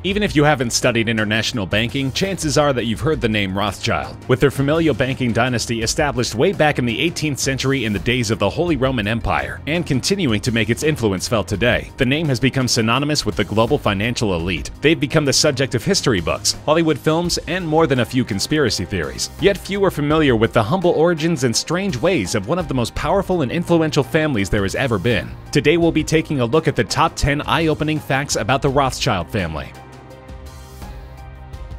Even if you haven't studied international banking, chances are that you've heard the name Rothschild, with their familial banking dynasty established way back in the 18th century in the days of the Holy Roman Empire, and continuing to make its influence felt today. The name has become synonymous with the global financial elite. They've become the subject of history books, Hollywood films, and more than a few conspiracy theories. Yet few are familiar with the humble origins and strange ways of one of the most powerful and influential families there has ever been. Today we'll be taking a look at the top 10 eye-opening facts about the Rothschild family.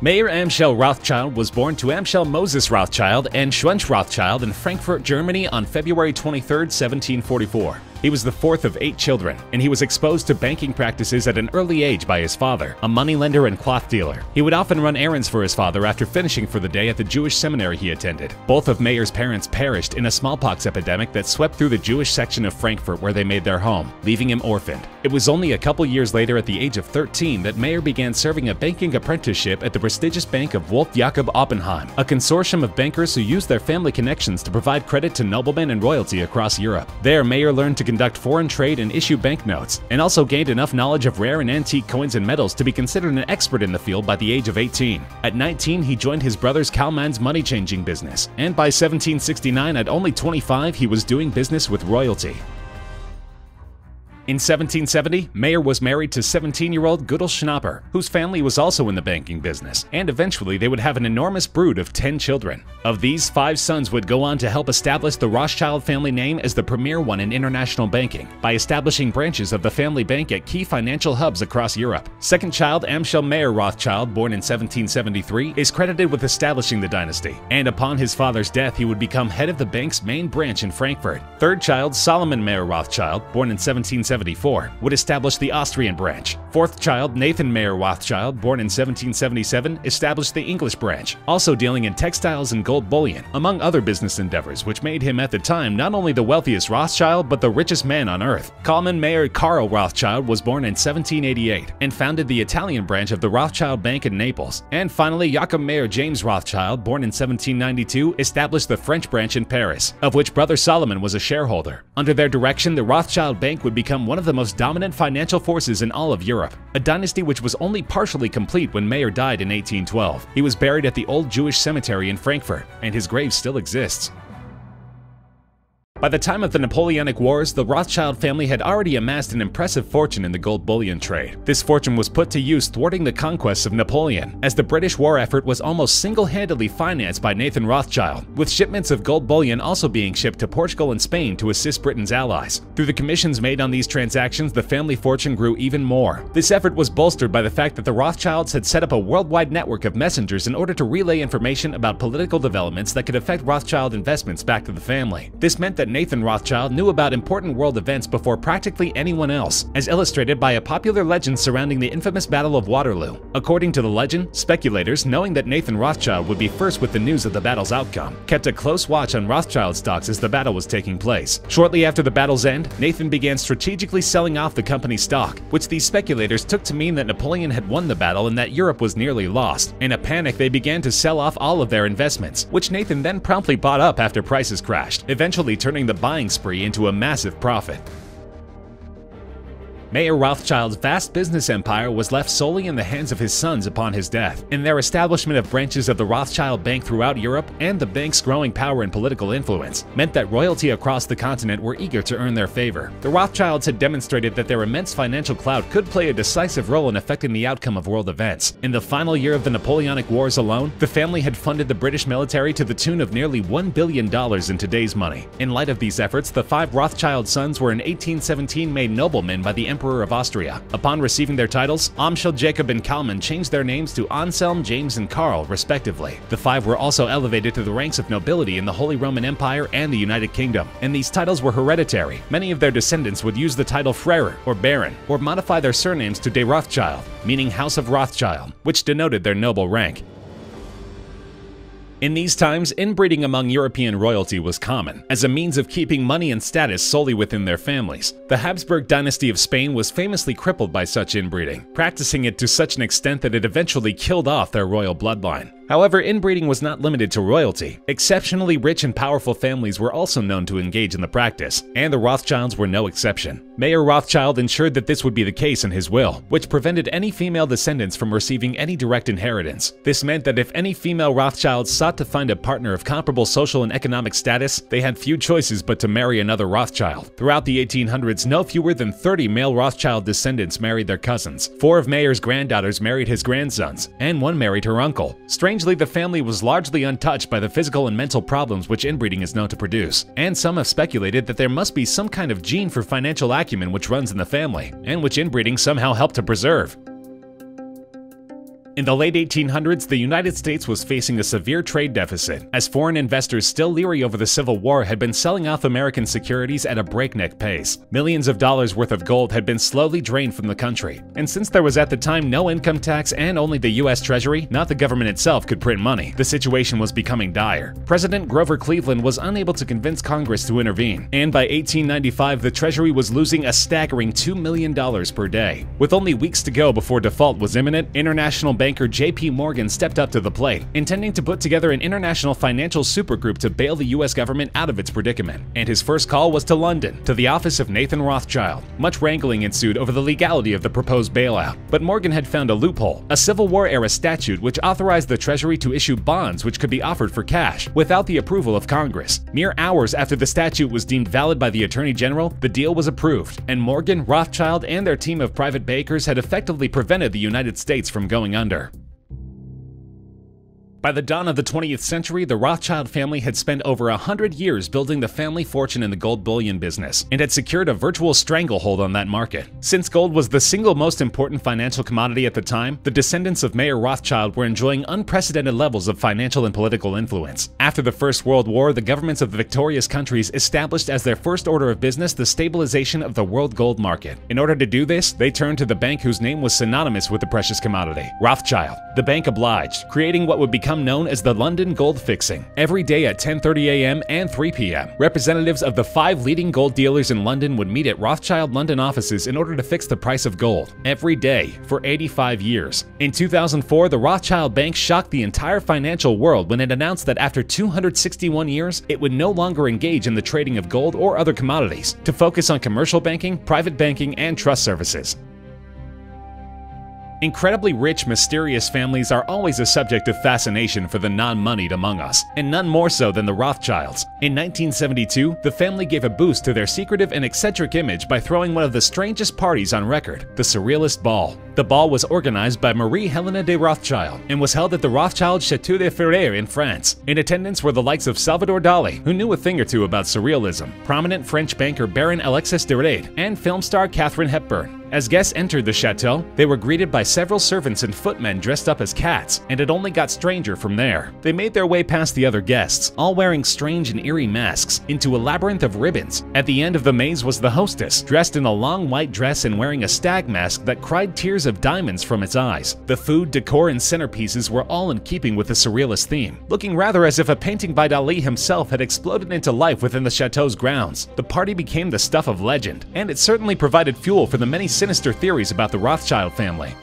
Mayer Amschel Rothschild was born to Amschel Moses Rothschild and Schwench Rothschild in Frankfurt, Germany on February 23, 1744. He was the fourth of 8 children, and he was exposed to banking practices at an early age by his father, a moneylender and cloth dealer. He would often run errands for his father after finishing for the day at the Jewish seminary he attended. Both of Mayer's parents perished in a smallpox epidemic that swept through the Jewish section of Frankfurt where they made their home, leaving him orphaned. It was only a couple years later, at the age of 13, that Mayer began serving a banking apprenticeship at the prestigious bank of Wolf Jakob Oppenheim, a consortium of bankers who used their family connections to provide credit to noblemen and royalty across Europe. There, Mayer learned to conduct foreign trade and issue banknotes, and also gained enough knowledge of rare and antique coins and metals to be considered an expert in the field by the age of 18. At 19, he joined his brother's Kalman's money-changing business, and by 1769, at only 25, he was doing business with royalty. In 1770, Mayer was married to 17-year-old Gudel Schnapper, whose family was also in the banking business, and eventually they would have an enormous brood of 10 children. Of these, 5 sons would go on to help establish the Rothschild family name as the premier one in international banking, by establishing branches of the family bank at key financial hubs across Europe. Second child Amschel Mayer Rothschild, born in 1773, is credited with establishing the dynasty, and upon his father's death he would become head of the bank's main branch in Frankfurt. Third child Solomon Mayer Rothschild, born in 1774, would establish the Austrian branch. Fourth child Nathan Mayer Rothschild, born in 1777, established the English branch, also dealing in textiles and gold bullion, among other business endeavors, which made him at the time not only the wealthiest Rothschild but the richest man on earth. Kalman Mayer Karl Rothschild was born in 1788 and founded the Italian branch of the Rothschild Bank in Naples. And finally, Jakob Mayer James Rothschild, born in 1792, established the French branch in Paris, of which brother Solomon was a shareholder. Under their direction, the Rothschild Bank would become one of the most dominant financial forces in all of Europe, a dynasty which was only partially complete when Mayer died in 1812. He was buried at the Old Jewish Cemetery in Frankfurt, and his grave still exists. By the time of the Napoleonic Wars, the Rothschild family had already amassed an impressive fortune in the gold bullion trade. This fortune was put to use thwarting the conquests of Napoleon, as the British war effort was almost single-handedly financed by Nathan Rothschild, with shipments of gold bullion also being shipped to Portugal and Spain to assist Britain's allies. Through the commissions made on these transactions, the family fortune grew even more. This effort was bolstered by the fact that the Rothschilds had set up a worldwide network of messengers in order to relay information about political developments that could affect Rothschild investments back to the family. This meant that Nathan Rothschild knew about important world events before practically anyone else, as illustrated by a popular legend surrounding the infamous Battle of Waterloo. According to the legend, speculators, knowing that Nathan Rothschild would be first with the news of the battle's outcome, kept a close watch on Rothschild stocks as the battle was taking place. Shortly after the battle's end, Nathan began strategically selling off the company's stock, which these speculators took to mean that Napoleon had won the battle and that Europe was nearly lost. In a panic, they began to sell off all of their investments, which Nathan then promptly bought up after prices crashed, eventually turning the buying spree into a massive profit. Mayer Rothschild's vast business empire was left solely in the hands of his sons upon his death, and their establishment of branches of the Rothschild Bank throughout Europe and the bank's growing power and political influence meant that royalty across the continent were eager to earn their favor. The Rothschilds had demonstrated that their immense financial clout could play a decisive role in affecting the outcome of world events. In the final year of the Napoleonic Wars alone, the family had funded the British military to the tune of nearly $1 billion in today's money. In light of these efforts, the 5 Rothschild sons were in 1817 made noblemen by the Emperor of Austria. Upon receiving their titles, Amschel, Jacob, and Kalman changed their names to Anselm, James, and Karl, respectively. The 5 were also elevated to the ranks of nobility in the Holy Roman Empire and the United Kingdom, and these titles were hereditary. Many of their descendants would use the title Freiherr or Baron, or modify their surnames to de Rothschild, meaning House of Rothschild, which denoted their noble rank. In these times, inbreeding among European royalty was common, as a means of keeping money and status solely within their families. The Habsburg dynasty of Spain was famously crippled by such inbreeding, practicing it to such an extent that it eventually killed off their royal bloodline. However, inbreeding was not limited to royalty. Exceptionally rich and powerful families were also known to engage in the practice, and the Rothschilds were no exception. Mayer Rothschild ensured that this would be the case in his will, which prevented any female descendants from receiving any direct inheritance. This meant that if any female Rothschilds sought to find a partner of comparable social and economic status, they had few choices but to marry another Rothschild. Throughout the 1800s, no fewer than 30 male Rothschild descendants married their cousins. 4 of Mayer's granddaughters married his grandsons, and 1 married her uncle. Strangely, the family was largely untouched by the physical and mental problems which inbreeding is known to produce, and some have speculated that there must be some kind of gene for financial acumen which runs in the family, and which inbreeding somehow helped to preserve. In the late 1800s, the United States was facing a severe trade deficit, as foreign investors still leery over the Civil War had been selling off American securities at a breakneck pace. Millions of dollars worth of gold had been slowly drained from the country, and since there was at the time no income tax and only the U.S. Treasury, not the government itself, could print money, the situation was becoming dire. President Grover Cleveland was unable to convince Congress to intervene, and by 1895 the Treasury was losing a staggering $2 million per day. With only weeks to go before default was imminent, international banker J.P. Morgan stepped up to the plate, intending to put together an international financial supergroup to bail the U.S. government out of its predicament. And his first call was to London, to the office of Nathan Rothschild. Much wrangling ensued over the legality of the proposed bailout, but Morgan had found a loophole, a Civil War-era statute which authorized the Treasury to issue bonds which could be offered for cash, without the approval of Congress. Mere hours after the statute was deemed valid by the Attorney General, the deal was approved, and Morgan, Rothschild, and their team of private bankers had effectively prevented the United States from going under. By the dawn of the 20th century, the Rothschild family had spent over 100 years building the family fortune in the gold bullion business, and had secured a virtual stranglehold on that market. Since gold was the single most important financial commodity at the time, the descendants of Mayer Rothschild were enjoying unprecedented levels of financial and political influence. After the First World War, the governments of the victorious countries established as their first order of business the stabilization of the world gold market. In order to do this, they turned to the bank whose name was synonymous with the precious commodity, Rothschild. The bank obliged, creating what would become known as the London Gold Fixing. Every day at 10:30 a.m. and 3 p.m., representatives of the 5 leading gold dealers in London would meet at Rothschild London offices in order to fix the price of gold, every day, for 85 years. In 2004, the Rothschild Bank shocked the entire financial world when it announced that after 261 years, it would no longer engage in the trading of gold or other commodities, to focus on commercial banking, private banking, and trust services. Incredibly rich, mysterious families are always a subject of fascination for the non-moneyed among us, and none more so than the Rothschilds. In 1972, the family gave a boost to their secretive and eccentric image by throwing one of the strangest parties on record, the Surrealist Ball. The ball was organized by Marie Helena de Rothschild and was held at the Rothschild Château de Ferrières in France. In attendance were the likes of Salvador Dali, who knew a thing or two about surrealism, prominent French banker Baron Alexis de Rade, and film star Katharine Hepburn. As guests entered the chateau, they were greeted by several servants and footmen dressed up as cats, and it only got stranger from there. They made their way past the other guests, all wearing strange and eerie masks, into a labyrinth of ribbons. At the end of the maze was the hostess, dressed in a long white dress and wearing a stag mask that cried tears of diamonds from its eyes. The food, decor, and centerpieces were all in keeping with the surrealist theme, looking rather as if a painting by Dali himself had exploded into life within the chateau's grounds. The party became the stuff of legend, and it certainly provided fuel for the many sinister theories about the Rothschild family.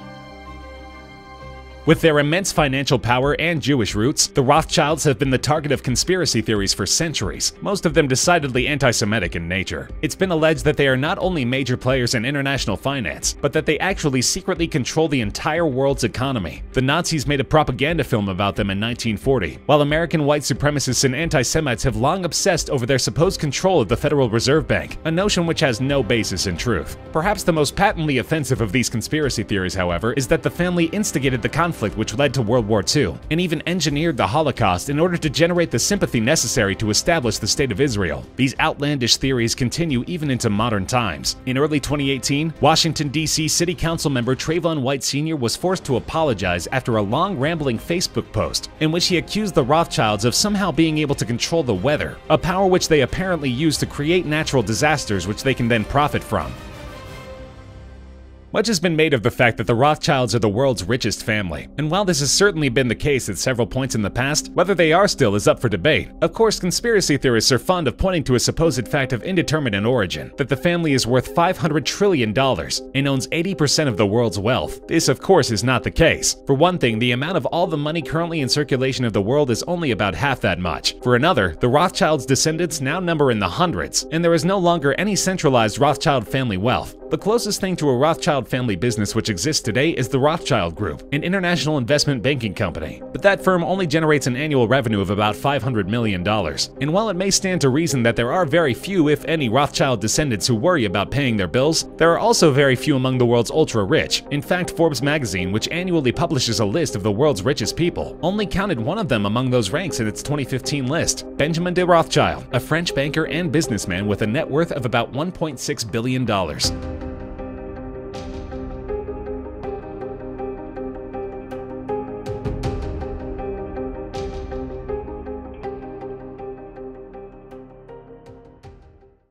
With their immense financial power and Jewish roots, the Rothschilds have been the target of conspiracy theories for centuries, most of them decidedly anti-Semitic in nature. It's been alleged that they are not only major players in international finance, but that they actually secretly control the entire world's economy. The Nazis made a propaganda film about them in 1940, while American white supremacists and anti-Semites have long obsessed over their supposed control of the Federal Reserve Bank, a notion which has no basis in truth. Perhaps the most patently offensive of these conspiracy theories, however, is that the family instigated the conflict which led to World War II, and even engineered the Holocaust in order to generate the sympathy necessary to establish the State of Israel. These outlandish theories continue even into modern times. In early 2018, Washington, D.C. City Council member Trayvon White Sr. was forced to apologize after a long, rambling Facebook post in which he accused the Rothschilds of somehow being able to control the weather, a power which they apparently use to create natural disasters which they can then profit from. Much has been made of the fact that the Rothschilds are the world's richest family, and while this has certainly been the case at several points in the past, whether they are still is up for debate. Of course, conspiracy theorists are fond of pointing to a supposed fact of indeterminate origin, that the family is worth $500 trillion and owns 80% of the world's wealth. This, of course, is not the case. For one thing, the amount of all the money currently in circulation of the world is only about half that much. For another, the Rothschilds' descendants now number in the hundreds, and there is no longer any centralized Rothschild family wealth. The closest thing to a Rothschild family business which exists today is the Rothschild Group, an international investment banking company. But that firm only generates an annual revenue of about $500 million. And while it may stand to reason that there are very few, if any, Rothschild descendants who worry about paying their bills, there are also very few among the world's ultra-rich. In fact, Forbes magazine, which annually publishes a list of the world's richest people, only counted one of them among those ranks in its 2015 list, Benjamin de Rothschild, a French banker and businessman with a net worth of about $1.6 billion.